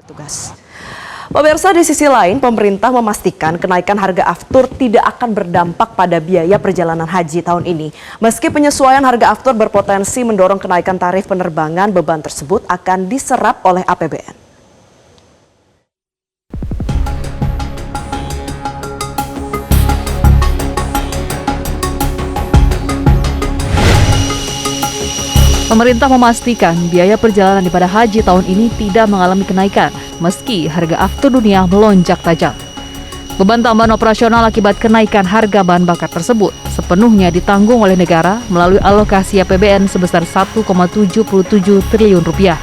Tugas. Pemirsa, di sisi lain, pemerintah memastikan kenaikan harga aftur tidak akan berdampak pada biaya perjalanan haji tahun ini. Meski penyesuaian harga aftur berpotensi mendorong kenaikan tarif penerbangan, beban tersebut akan diserap oleh APBN. Pemerintah memastikan biaya perjalanan ibadah haji tahun ini tidak mengalami kenaikan, meski harga aftur dunia melonjak tajam. Beban tambahan operasional akibat kenaikan harga bahan bakar tersebut sepenuhnya ditanggung oleh negara melalui alokasi APBN sebesar 1,77 triliun rupiah.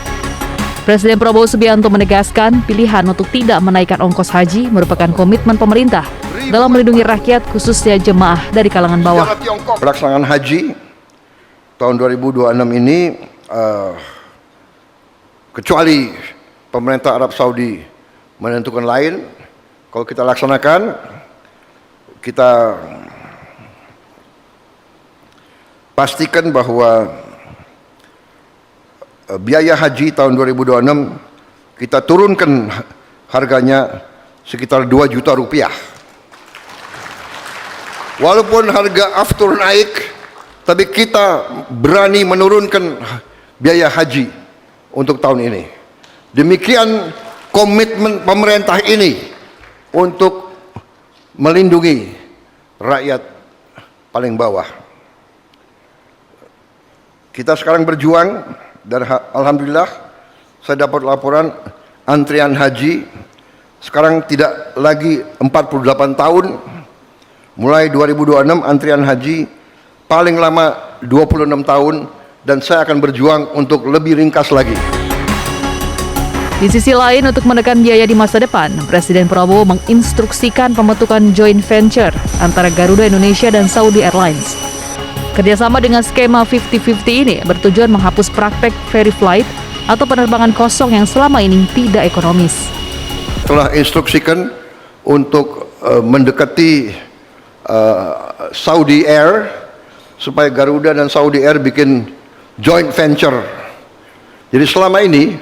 Presiden Prabowo Subianto menegaskan pilihan untuk tidak menaikkan ongkos haji merupakan komitmen pemerintah dalam melindungi rakyat, khususnya jemaah dari kalangan bawah. Pelaksanaan haji tahun 2026 ini, kecuali pemerintah Arab Saudi menentukan lain, kalau kita laksanakan, kita pastikan bahwa biaya haji tahun 2026 kita turunkan harganya sekitar 2 juta rupiah. Walaupun harga aftur naik, tapi kita berani menurunkan biaya haji untuk tahun ini. Demikian komitmen pemerintah ini untuk melindungi rakyat paling bawah. Kita sekarang berjuang dan alhamdulillah saya dapat laporan antrian haji sekarang tidak lagi 48 tahun. Mulai 2026 antrian haji paling lama 26 tahun, dan saya akan berjuang untuk lebih ringkas lagi. Di sisi lain, untuk menekan biaya di masa depan, Presiden Prabowo menginstruksikan pembentukan joint venture antara Garuda Indonesia dan Saudi Airlines. Kerjasama dengan skema 50-50 ini bertujuan menghapus praktek ferry flight atau penerbangan kosong yang selama ini tidak ekonomis. Telah instruksikan untuk mendekati Saudi Air, supaya Garuda dan Saudi Air bikin joint venture. Jadi selama ini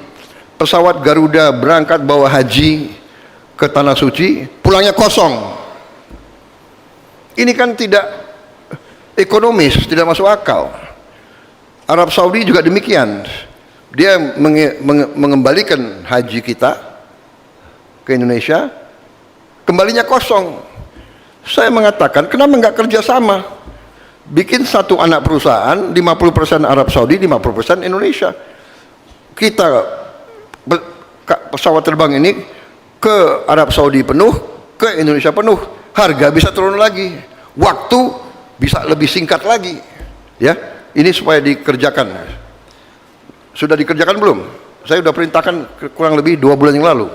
pesawat Garuda berangkat bawa haji ke Tanah Suci, pulangnya kosong. Ini kan tidak ekonomis, tidak masuk akal. Arab Saudi juga demikian. Dia mengembalikan haji kita ke Indonesia, kembalinya kosong. Saya mengatakan, kenapa nggak kerjasama? Bikin satu anak perusahaan, 50% Arab Saudi, 50% Indonesia. Kita pesawat terbang ini ke Arab Saudi penuh, ke Indonesia penuh. Harga bisa turun lagi, waktu bisa lebih singkat lagi. Ya, ini supaya dikerjakan. Sudah dikerjakan belum? Saya sudah perintahkan kurang lebih 2 bulan yang lalu.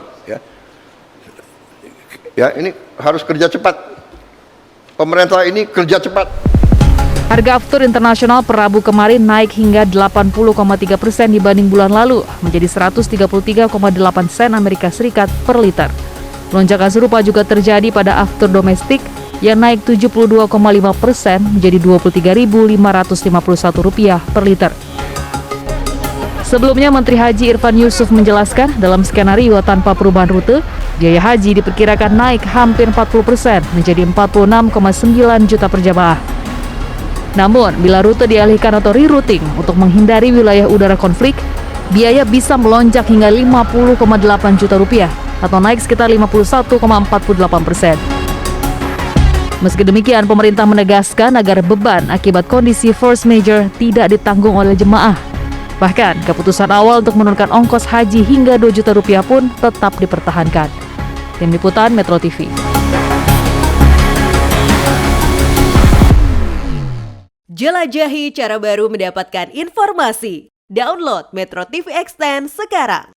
Ya, ini harus kerja cepat. Pemerintah ini kerja cepat. Harga aftur internasional per Rabu kemarin naik hingga 80,3% dibanding bulan lalu, menjadi 133,8 sen Amerika Serikat per liter. Lonjakan serupa juga terjadi pada aftur domestik yang naik 72,5% menjadi Rp23.551 per liter. Sebelumnya, Menteri Haji Irfan Yusuf menjelaskan dalam skenario tanpa perubahan rute, biaya haji diperkirakan naik hampir 40% menjadi 46,9 juta per jamaah. Namun, bila rute dialihkan atau rerouting untuk menghindari wilayah udara konflik, biaya bisa melonjak hingga 50,8 juta rupiah atau naik sekitar 51,48%. Meski demikian, pemerintah menegaskan agar beban akibat kondisi force majeure tidak ditanggung oleh jemaah. Bahkan, keputusan awal untuk menurunkan ongkos haji hingga 2 juta rupiah pun tetap dipertahankan. Tim Liputan Metro TV. Jelajahi cara baru mendapatkan informasi. Download Metro TV Extend sekarang.